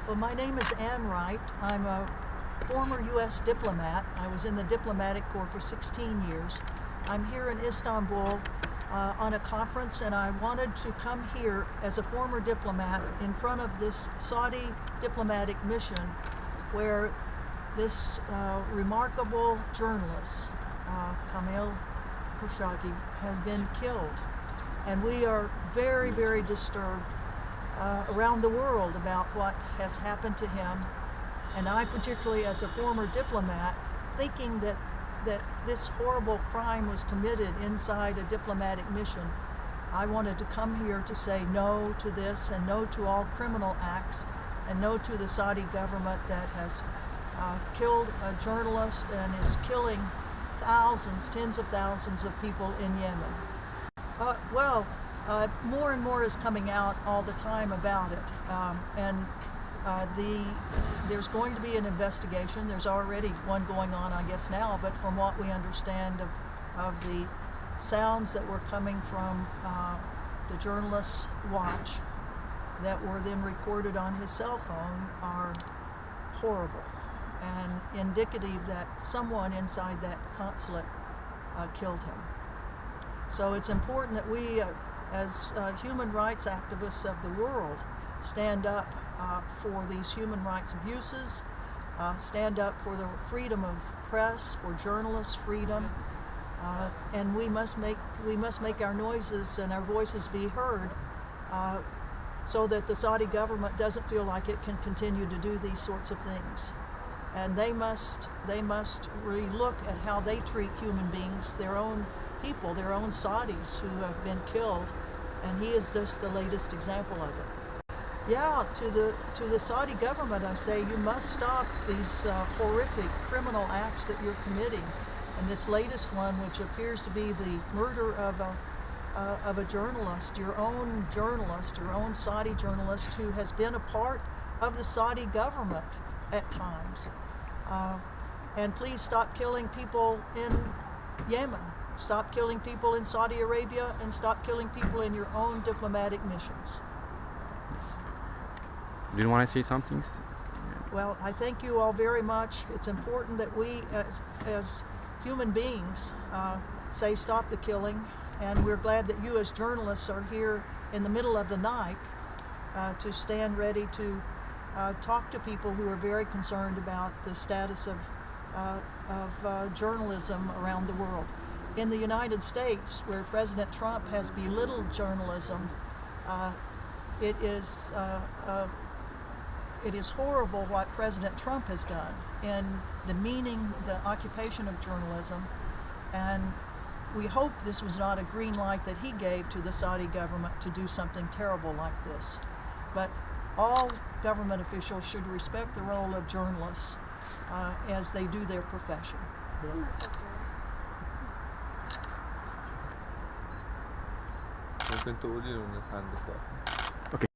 Well, my name is Wright. I'm a former U.S. diplomat. I was in the diplomatic corps for 16 years. I'm here in Istanbul on a conference, and I wanted to come here as a former diplomat in front of this Saudi diplomatic mission where this remarkable journalist, Jamal Khashoggi, has been killed. And we are very, very disturbed around the world about what has happened to him. And I, particularly as a former diplomat, thinking that this horrible crime was committed inside a diplomatic mission, I wanted to come here to say no to this and no to all criminal acts and no to the Saudi government that has killed a journalist and is killing thousands, tens of thousands of people in Yemen. More and more is coming out all the time about it. There's going to be an investigation. There's already one going on, I guess, now, but from what we understand of the sounds that were coming from the journalist's watch that were then recorded on his cell phone are horrible and indicative that someone inside that consulate killed him. So it's important that we, as human rights activists of the world, stand up for these human rights abuses, stand up for the freedom of press, for journalists' freedom, and we must make our noises and our voices be heard so that the Saudi government doesn't feel like it can continue to do these sorts of things. And they must really look at how they treat human beings, their own people, their own Saudis who have been killed, and he is just the latest example of it. Yeah, to the Saudi government, I say you must stop these horrific criminal acts that you're committing. And this latest one, which appears to be the murder of a journalist, your own Saudi journalist who has been a part of the Saudi government at times. And please stop killing people in Yemen. Stop killing people in Saudi Arabia, and stop killing people in your own diplomatic missions. Do you want to say something? Well, I thank you all very much. It's important that we, as human beings, say stop the killing, and we're glad that you as journalists are here in the middle of the night to stand ready to talk to people who are very concerned about the status of journalism around the world. In the United States, where President Trump has belittled journalism, it is horrible what President Trump has done in demeaning the occupation of journalism, and we hope this was not a green light that he gave to the Saudi government to do something terrible like this. But all government officials should respect the role of journalists as they do their profession. ممكن تقولي لو نتحدث بقى.